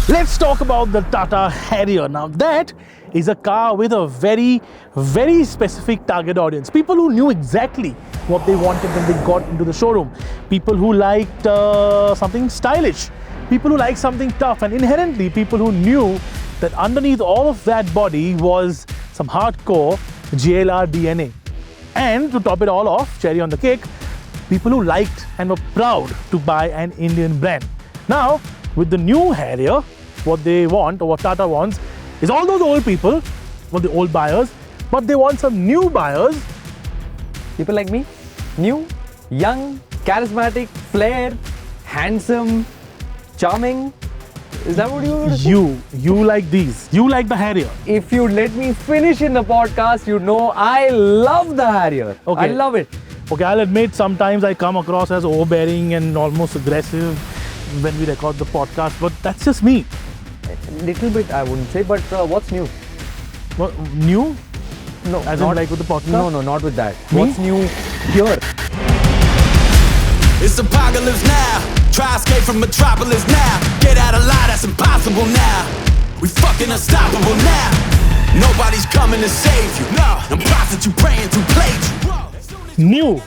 Let's talk about the Tata Harrier. Now that is a car with a very, very specific target audience. People who knew exactly what they wanted when they got into the showroom. People who liked something stylish. People who liked something tough, and inherently people who knew that underneath all of that body was some hardcore JLR DNA. And to top it all off, cherry on the cake, people who liked and were proud to buy an Indian brand. Now, with the new Harrier, what they want, or what Tata wants, is all those old people, well, the old buyers, but they want some new buyers. People like me, new, young, charismatic, flair, handsome, charming. Is that what you want to say? You like these. You like the Harrier. If you let me finish in the podcast, you know I love the Harrier. Okay. I love it. Okay, I'll admit sometimes I come across as overbearing and almost aggressive when we record the podcast, but that's just me. Little bit, I wouldn't say, but what's new? What, new? No, As not in like with the podcast? No, not with that. Me? What's new here? It's apocalypse now. Try escape from metropolis now. Get out of line, that's impossible now. We fucking unstoppable now. Nobody's coming to save you. No, them prophets you praying to play you. New,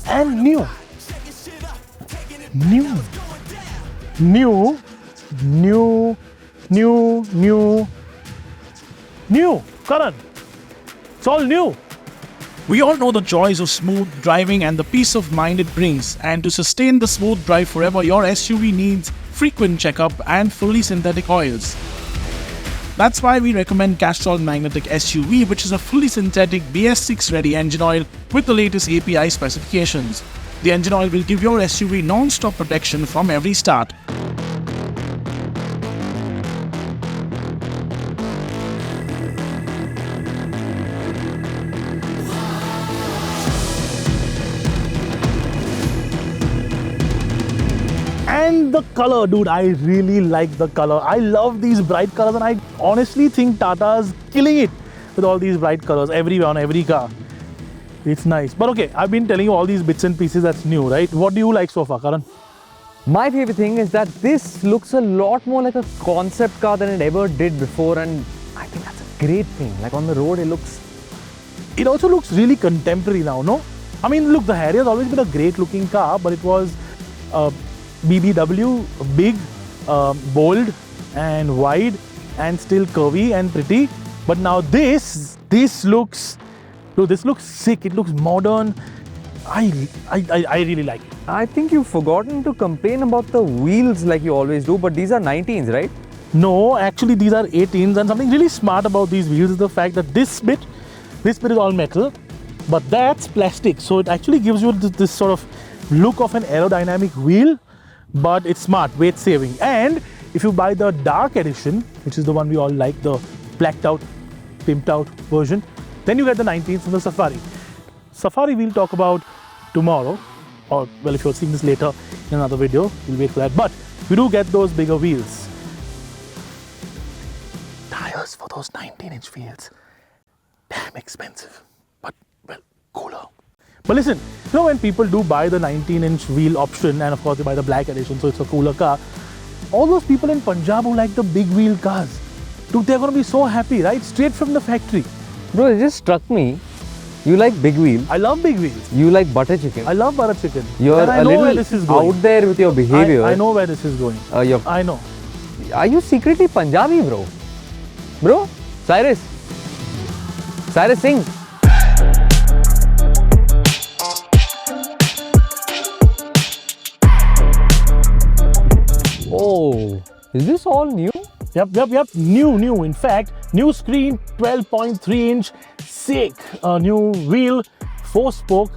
and new. Karan, it's all new. We all know the joys of smooth driving and the peace of mind it brings, and to sustain the smooth drive forever, your SUV needs frequent checkup and fully synthetic oils. That's why we recommend Castrol Magnetic SUV, which is a fully synthetic BS6 ready engine oil with the latest API specifications. The engine oil will give your SUV non-stop protection from every start. And the color, dude, I really like the color. I love these bright colors, and I honestly think Tata's killing it with all these bright colors everywhere on every car. It's nice. But okay, I've been telling you all these bits and pieces that's new, right? What do you like so far, Karan? My favorite thing is that this looks a lot more like a concept car than it ever did before, and I think that's a great thing. Like on the road, It also looks really contemporary now, no? I mean, look, the Harrier's always been a great looking car, but it was BBW, big, bold and wide and still curvy and pretty. But now this looks, dude, this looks sick. It looks modern. I really like it. I think you've forgotten to complain about the wheels like you always do, but these are 19s, right? No, actually these are 18s, and something really smart about these wheels is the fact that this bit is all metal, but that's plastic. So it actually gives you this sort of look of an aerodynamic wheel, but it's smart, weight saving. And if you buy the dark edition, which is the one we all like, the blacked out, pimped out version, then you get the 19s from the Safari. Safari we'll talk about tomorrow, or well, if you're seeing this later in another video, we'll wait for that. But we do get those bigger wheels. Tires for those 19-inch wheels, damn expensive, but well, cooler. But listen, you know, when people do buy the 19-inch wheel option, and of course they buy the black edition, so it's a cooler car, all those people in Punjab who like the big wheel cars, dude, they're going to be so happy, right? Straight from the factory. Bro, it just struck me. You like big wheels. I love big wheels. You like butter chicken. I love butter chicken. You're and I a know little where this is going. out there with your behavior. I know where this is going. I know. Are you secretly Punjabi, bro? Bro? Cyrus Singh. Oh, is this all new? Yep. New. In fact, new screen, 12.3-inch, sick. New wheel, 4-spoke,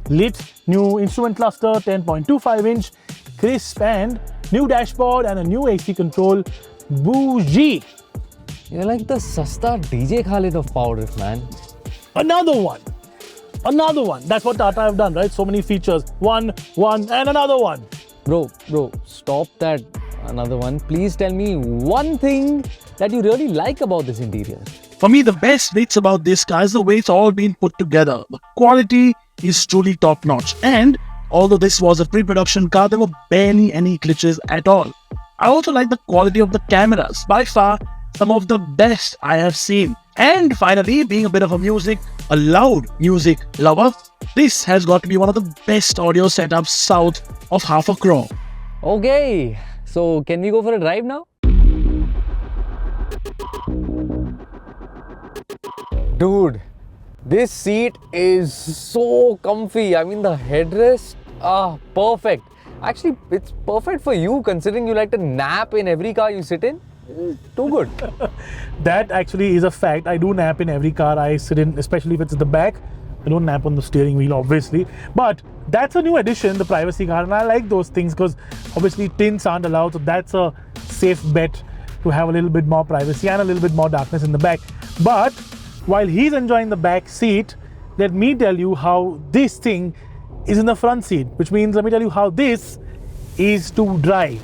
lit. New instrument cluster, 10.25-inch, crisp, and new dashboard and a new AC control. Bougie. You're like the sasta DJ Khalid of PowerDrift, man. Another one. That's what Tata have done, right? So many features. One, and another one. Bro, stop that. Another one. Please tell me one thing that you really like about this interior. For me, the best bits about this car is the way it's all been put together. The quality is truly top notch. And although this was a pre-production car, there were barely any glitches at all. I also like the quality of the cameras, by far some of the best I have seen. And finally, being a bit of a loud music lover, this has got to be one of the best audio setups south of half a crore. Okay, so can we go for a drive now? Dude, this seat is so comfy. I mean, the headrest, perfect. Actually, it's perfect for you considering you like to nap in every car you sit in. Too good. That actually is a fact. I do nap in every car I sit in, especially if it's at the back. I don't nap on the steering wheel, obviously. But that's a new addition, the privacy car, and I like those things because obviously tints aren't allowed, so that's a safe bet to have a little bit more privacy and a little bit more darkness in the back. But while he's enjoying the back seat, let me tell you how this thing is in the front seat, which means let me tell you how this is to drive.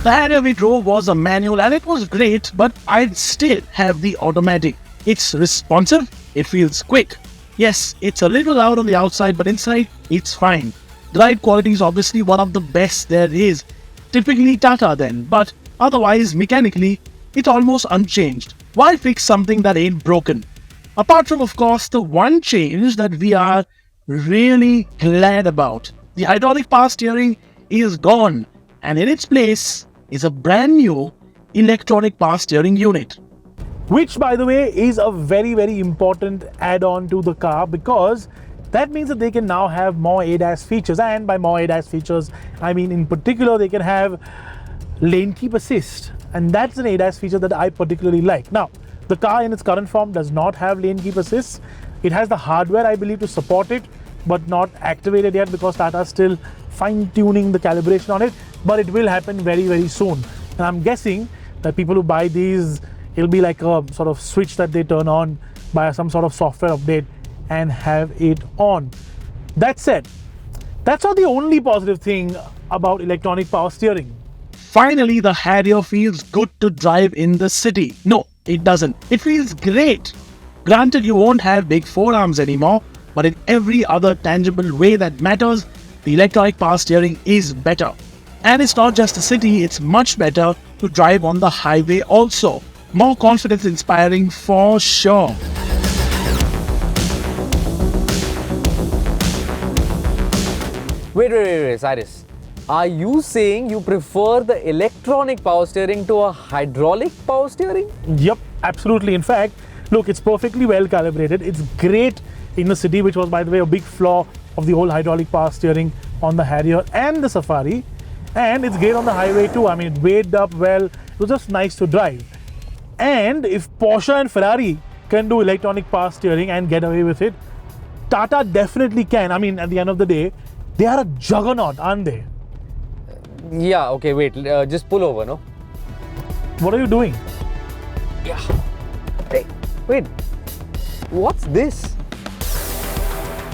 The Harrier we drove was a manual and it was great, but I'd still have the automatic. It's responsive, it feels quick. Yes, it's a little loud on the outside, but inside, it's fine. The ride quality is obviously one of the best there is. Typically Tata then, but otherwise mechanically, it's almost unchanged. Why fix something that ain't broken? Apart from, of course, the one change that we are really glad about. The hydraulic power steering is gone, and in its place is a brand new electronic power steering unit. Which, by the way, is a very, very important add-on to the car because that means that they can now have more ADAS features. And by more ADAS features, I mean in particular they can have lane keep assist. And that's an ADAS feature that I particularly like. Now, the car in its current form does not have lane keep assist. It has the hardware, I believe, to support it, but not activated yet because Tata is still fine-tuning the calibration on it. But it will happen very, very soon. And I'm guessing that people who buy these, it'll be like a sort of switch that they turn on by some sort of software update and have it on. That said, that's not the only positive thing about electronic power steering. Finally, the Harrier feels good to drive in the city. No, it doesn't. It feels great. Granted, you won't have big forearms anymore, but in every other tangible way that matters, the electronic power steering is better. And it's not just the city, it's much better to drive on the highway also. More confidence inspiring for sure. Wait, Cyrus. Are you saying you prefer the electronic power steering to a hydraulic power steering? Yep, absolutely. In fact, look, it's perfectly well calibrated. It's great in the city, which was, by the way, a big flaw of the whole hydraulic power steering on the Harrier and the Safari. And it's great on the highway too. I mean, it weighed up well. It was just nice to drive. And if Porsche and Ferrari can do electronic power steering and get away with it, Tata definitely can. I mean, at the end of the day, they are a juggernaut, aren't they? Yeah, okay, wait. Just pull over, no? What are you doing? Yeah. Hey, wait. What's this?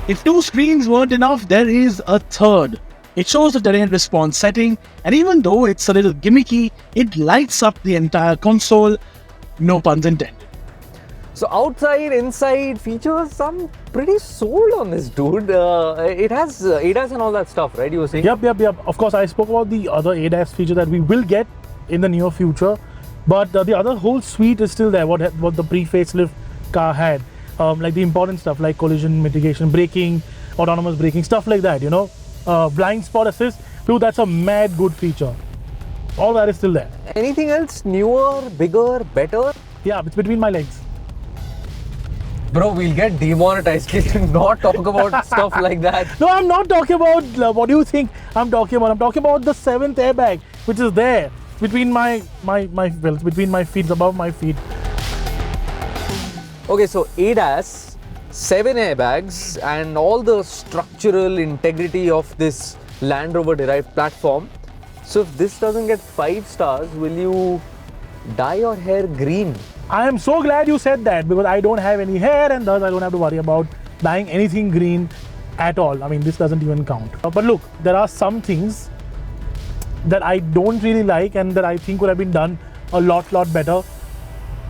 If two screens weren't enough, there is a third. It shows the terrain response setting, and even though it's a little gimmicky, it lights up the entire console, no puns intended. So outside, inside features, I'm pretty sold on this, dude. It has ADAS and all that stuff, right? You were saying? Yep. Of course, I spoke about the other ADAS feature that we will get in the near future, but the other whole suite is still there, what the pre-facelift car had. Like the important stuff like collision mitigation, braking, autonomous braking, stuff like that, you know. Blind spot assist, dude, that's a mad good feature. All that is still there. Anything else newer, bigger, better? Yeah, it's between my legs. Bro, we'll get demonetized. Can you not talk about stuff like that? No, I'm not talking about what do you think I'm talking about. I'm talking about the 7th airbag, which is there between my between my feet, above my feet. Okay, so ADAS, 7 airbags, and all the structural integrity of this Land Rover derived platform. So if this doesn't get 5 stars, will you dye your hair green. I am so glad you said that because I don't have any hair and thus I don't have to worry about dyeing anything green at all. I mean, this doesn't even count. But look, there are some things that I don't really like and that I think would have been done a lot better.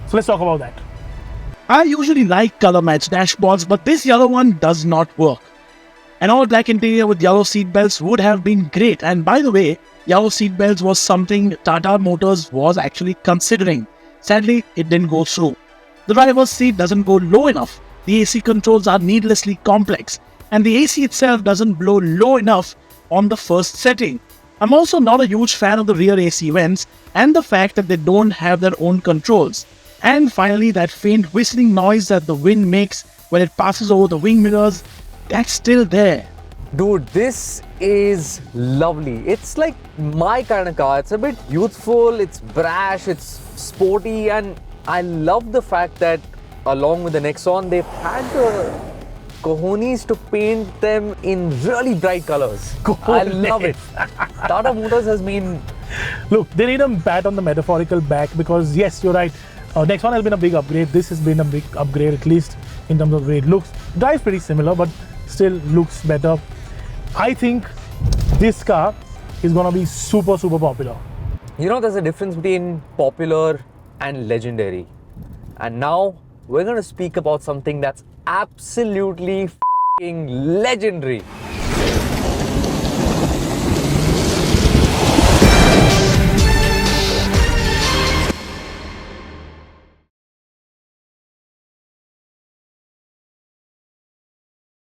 So let's talk about that. I usually like color match dashboards, but this yellow one does not work. An all black interior with yellow seat belts would have been great. And by the way, yellow seat belts was something Tata Motors was actually considering. Sadly, it didn't go through. The driver's seat doesn't go low enough. The AC controls are needlessly complex. And the AC itself doesn't blow low enough on the first setting. I'm also not a huge fan of the rear AC vents and the fact that they don't have their own controls. And finally, that faint whistling noise that the wind makes when it passes over the wing mirrors, that's still there. Dude, this is lovely. It's like my kind of car. It's a bit youthful, it's brash, it's sporty, and I love the fact that along with the Nexon, they've had the cojones to paint them in really bright colors. I love it. Tata Motors has been... Look, they need a pat on the metaphorical back because yes, you're right. Nexon has been a big upgrade. This has been a big upgrade, at least in terms of the way it looks. Drives pretty similar, but still looks better. I think this car is gonna be super popular. You know, there's a difference between popular and legendary. And now we're gonna speak about something that's absolutely f***ing legendary.